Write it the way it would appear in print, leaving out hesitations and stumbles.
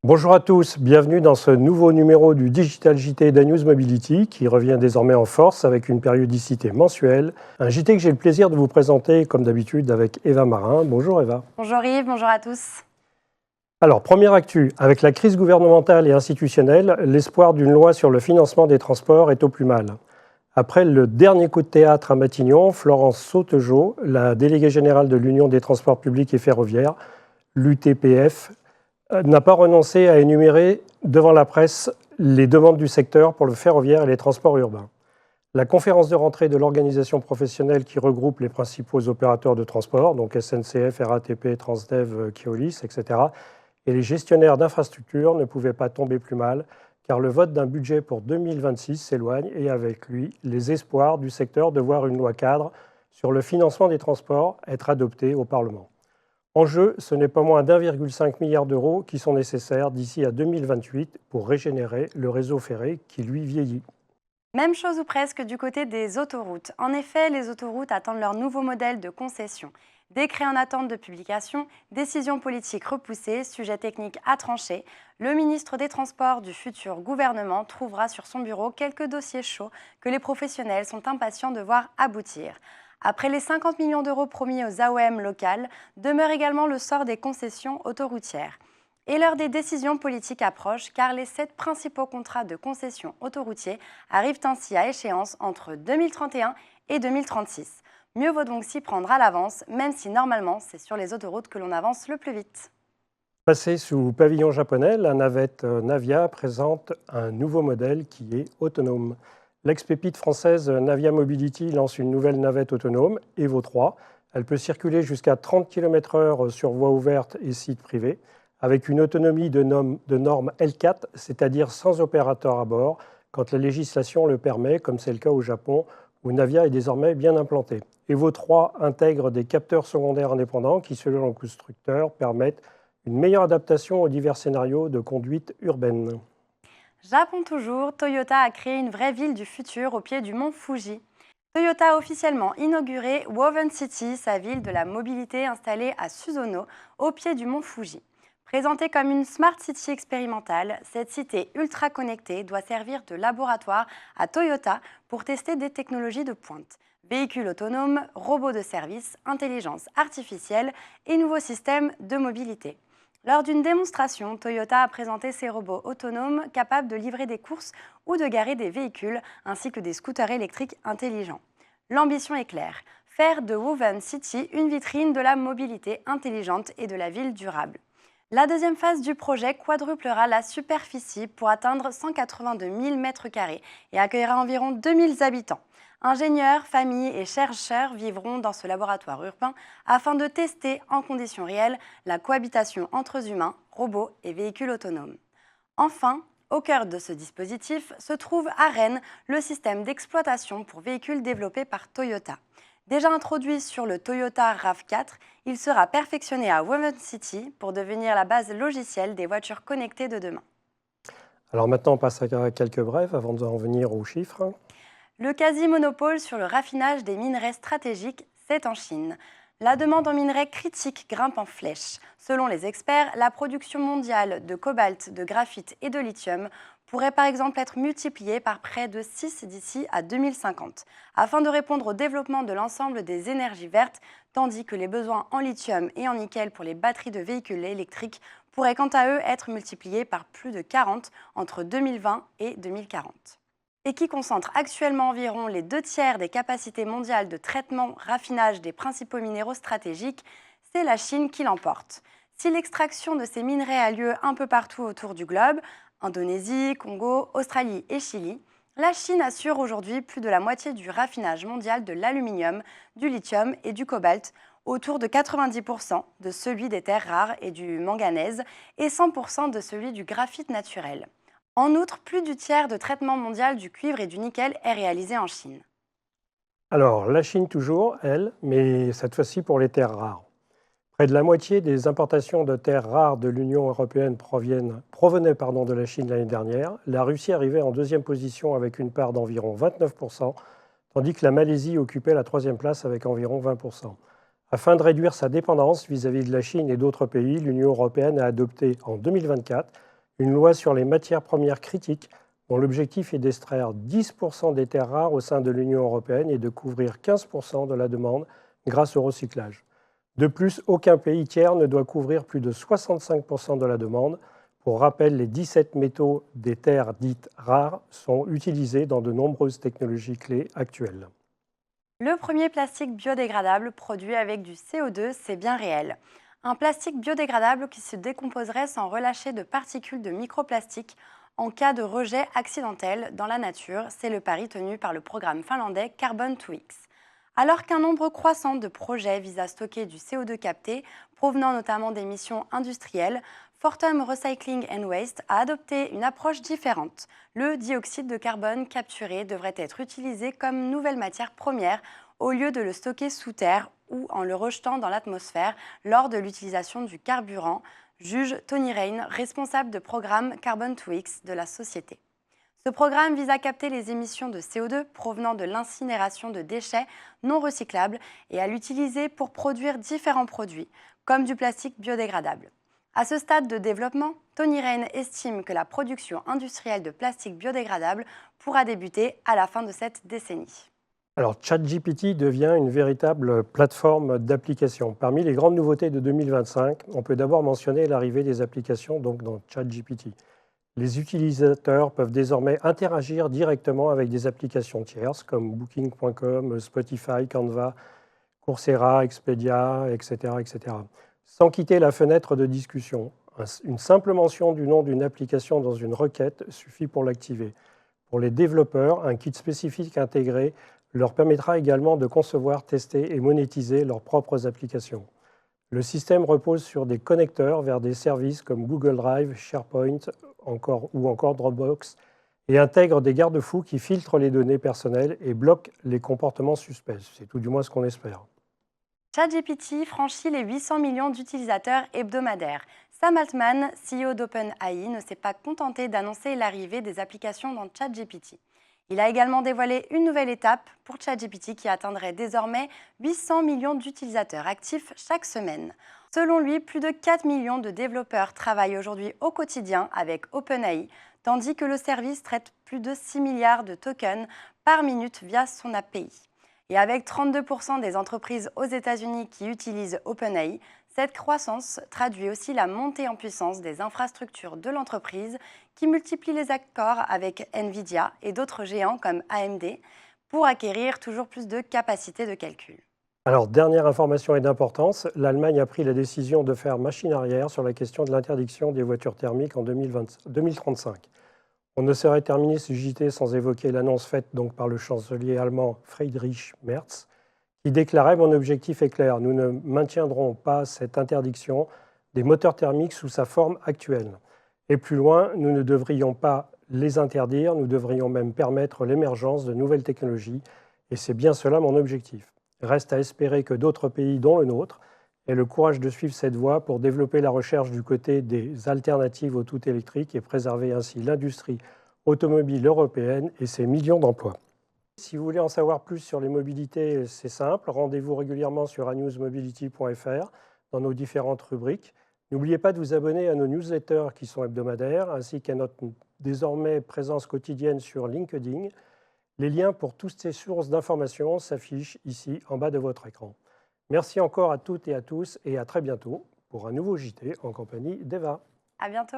Bonjour à tous, bienvenue dans ce nouveau numéro du Digital JT d'Anews Mobility qui revient désormais en force avec une périodicité mensuelle. Un JT que j'ai le plaisir de vous présenter comme d'habitude avec Eva Marin. Bonjour Eva. Bonjour Yves, bonjour à tous. Alors, première actu, avec la crise gouvernementale et institutionnelle, l'espoir d'une loi sur le financement des transports est au plus mal. Après le dernier coup de théâtre à Matignon, Florence Sautegeau, la déléguée générale de l'Union des transports publics et ferroviaires, l'UTPF, n'a pas renoncé à énumérer devant la presse les demandes du secteur pour le ferroviaire et les transports urbains. La conférence de rentrée de l'organisation professionnelle qui regroupe les principaux opérateurs de transport, donc SNCF, RATP, Transdev, Keolis, etc., et les gestionnaires d'infrastructures ne pouvait pas tomber plus mal, car le vote d'un budget pour 2026 s'éloigne et avec lui les espoirs du secteur de voir une loi cadre sur le financement des transports être adoptée au Parlement. En jeu, ce n'est pas moins d'1,5 milliard d'euros qui sont nécessaires d'ici à 2028 pour régénérer le réseau ferré qui lui vieillit. Même chose ou presque du côté des autoroutes. En effet, les autoroutes attendent leur nouveau modèle de concession. Décret en attente de publication, décision politique repoussée, sujet technique à trancher, le ministre des Transports du futur gouvernement trouvera sur son bureau quelques dossiers chauds que les professionnels sont impatients de voir aboutir. Après les 50 millions d'euros promis aux AOM locales, demeure également le sort des concessions autoroutières. Et l'heure des décisions politiques approche car les 7 principaux contrats de concession autoroutiers arrivent ainsi à échéance entre 2031 et 2036. Mieux vaut donc s'y prendre à l'avance, même si normalement c'est sur les autoroutes que l'on avance le plus vite. Passée sous pavillon japonais, la navette Navia présente un nouveau modèle qui est autonome. L'ex-pépite française Navia Mobility lance une nouvelle navette autonome, Evo 3. Elle peut circuler jusqu'à 30 km/h sur voie ouverte et sites privés, avec une autonomie de norme L4, c'est-à-dire sans opérateur à bord, quand la législation le permet, comme c'est le cas au Japon, où Navia est désormais bien implanté. Evo 3 intègre des capteurs secondaires indépendants qui, selon le constructeur, permettent une meilleure adaptation aux divers scénarios de conduite urbaine. Japon toujours, Toyota a créé une vraie ville du futur au pied du mont Fuji. Toyota a officiellement inauguré Woven City, sa ville de la mobilité installée à Susono, au pied du mont Fuji. Présentée comme une Smart City expérimentale, cette cité ultra connectée doit servir de laboratoire à Toyota pour tester des technologies de pointe. Véhicules autonomes, robots de service, intelligence artificielle et nouveaux systèmes de mobilité. Lors d'une démonstration, Toyota a présenté ses robots autonomes capables de livrer des courses ou de garer des véhicules, ainsi que des scooters électriques intelligents. L'ambition est claire, faire de Woven City une vitrine de la mobilité intelligente et de la ville durable. La deuxième phase du projet quadruplera la superficie pour atteindre 182 000 m² et accueillera environ 2000 habitants. Ingénieurs, familles et chercheurs vivront dans ce laboratoire urbain afin de tester en conditions réelles la cohabitation entre humains, robots et véhicules autonomes. Enfin, au cœur de ce dispositif se trouve à Rennes le système d'exploitation pour véhicules développé par Toyota. Déjà introduit sur le Toyota RAV4, il sera perfectionné à Woven City pour devenir la base logicielle des voitures connectées de demain. Alors maintenant, on passe à quelques brèves avant d'en venir aux chiffres. Le quasi-monopole sur le raffinage des minerais stratégiques, c'est en Chine. La demande en minerais critiques grimpe en flèche. Selon les experts, la production mondiale de cobalt, de graphite et de lithium pourrait par exemple être multipliée par près de 6 d'ici à 2050, afin de répondre au développement de l'ensemble des énergies vertes, tandis que les besoins en lithium et en nickel pour les batteries de véhicules électriques pourraient quant à eux être multipliés par plus de 40 entre 2020 et 2040. Et qui concentre actuellement environ les 2/3 des capacités mondiales de traitement-raffinage des principaux minéraux stratégiques, c'est la Chine qui l'emporte. Si l'extraction de ces minerais a lieu un peu partout autour du globe, Indonésie, Congo, Australie et Chili, la Chine assure aujourd'hui plus de la moitié du raffinage mondial de l'aluminium, du lithium et du cobalt, autour de 90% de celui des terres rares et du manganèse et 100% de celui du graphite naturel. En outre, plus du tiers de traitement mondial du cuivre et du nickel est réalisé en Chine. Alors, la Chine toujours, elle, mais cette fois-ci pour les terres rares. Près de la moitié des importations de terres rares de l'Union européenne provenaient de la Chine l'année dernière. La Russie arrivait en deuxième position avec une part d'environ 29%, tandis que la Malaisie occupait la troisième place avec environ 20%. Afin de réduire sa dépendance vis-à-vis de la Chine et d'autres pays, l'Union européenne a adopté en 2024 une loi sur les matières premières critiques dont l'objectif est d'extraire 10% des terres rares au sein de l'Union européenne et de couvrir 15% de la demande grâce au recyclage. De plus, aucun pays tiers ne doit couvrir plus de 65% de la demande. Pour rappel, les 17 métaux des terres dites rares sont utilisés dans de nombreuses technologies clés actuelles. Le premier plastique biodégradable produit avec du CO2, c'est bien réel. Un plastique biodégradable qui se décomposerait sans relâcher de particules de microplastique en cas de rejet accidentel dans la nature, c'est le pari tenu par le programme finlandais Carbon2X. Alors qu'un nombre croissant de projets visent à stocker du CO2 capté, provenant notamment d'émissions industrielles, Fortum Recycling and Waste a adopté une approche différente. Le dioxyde de carbone capturé devrait être utilisé comme nouvelle matière première au lieu de le stocker sous terre ou en le rejetant dans l'atmosphère lors de l'utilisation du carburant, juge Tony Rain, responsable de programme Carbon2X de la société. Ce programme vise à capter les émissions de CO2 provenant de l'incinération de déchets non recyclables et à l'utiliser pour produire différents produits, comme du plastique biodégradable. À ce stade de développement, Tony Rain estime que la production industrielle de plastique biodégradable pourra débuter à la fin de cette décennie. Alors, ChatGPT devient une véritable plateforme d'application. Parmi les grandes nouveautés de 2025, on peut d'abord mentionner l'arrivée des applications donc dans ChatGPT. Les utilisateurs peuvent désormais interagir directement avec des applications tierces comme Booking.com, Spotify, Canva, Coursera, Expedia, etc., etc., sans quitter la fenêtre de discussion. Une simple mention du nom d'une application dans une requête suffit pour l'activer. Pour les développeurs, un kit spécifique intégré leur permettra également de concevoir, tester et monétiser leurs propres applications. Le système repose sur des connecteurs vers des services comme Google Drive, SharePoint ou encore Dropbox et intègre des garde-fous qui filtrent les données personnelles et bloquent les comportements suspects. C'est tout du moins ce qu'on espère. ChatGPT franchit les 800 millions d'utilisateurs hebdomadaires. Sam Altman, CEO d'OpenAI, ne s'est pas contenté d'annoncer l'arrivée des applications dans ChatGPT. Il a également dévoilé une nouvelle étape pour ChatGPT qui atteindrait désormais 800 millions d'utilisateurs actifs chaque semaine. Selon lui, plus de 4 millions de développeurs travaillent aujourd'hui au quotidien avec OpenAI, tandis que le service traite plus de 6 milliards de tokens par minute via son API. Et avec 32% des entreprises aux États-Unis qui utilisent OpenAI, cette croissance traduit aussi la montée en puissance des infrastructures de l'entreprise qui multiplient les accords avec Nvidia et d'autres géants comme AMD pour acquérir toujours plus de capacités de calcul. Alors, dernière information et d'importance, l'Allemagne a pris la décision de faire machine arrière sur la question de l'interdiction des voitures thermiques en 2035. On ne saurait terminer ce JT sans évoquer l'annonce faite donc par le chancelier allemand Friedrich Merz, qui déclarait « Mon objectif est clair, nous ne maintiendrons pas cette interdiction des moteurs thermiques sous sa forme actuelle. Et plus loin, nous ne devrions pas les interdire, nous devrions même permettre l'émergence de nouvelles technologies, et c'est bien cela mon objectif. Reste à espérer que d'autres pays, dont le nôtre, aient le courage de suivre cette voie pour développer la recherche du côté des alternatives au tout électrique et préserver ainsi l'industrie automobile européenne et ses millions d'emplois. Si vous voulez en savoir plus sur les mobilités, c'est simple. Rendez-vous régulièrement sur anewsmobility.fr dans nos différentes rubriques. N'oubliez pas de vous abonner à nos newsletters qui sont hebdomadaires, ainsi qu'à notre désormais présence quotidienne sur LinkedIn. Les liens pour toutes ces sources d'informations s'affichent ici en bas de votre écran. Merci encore à toutes et à tous et à très bientôt pour un nouveau JT en compagnie d'Eva. À bientôt.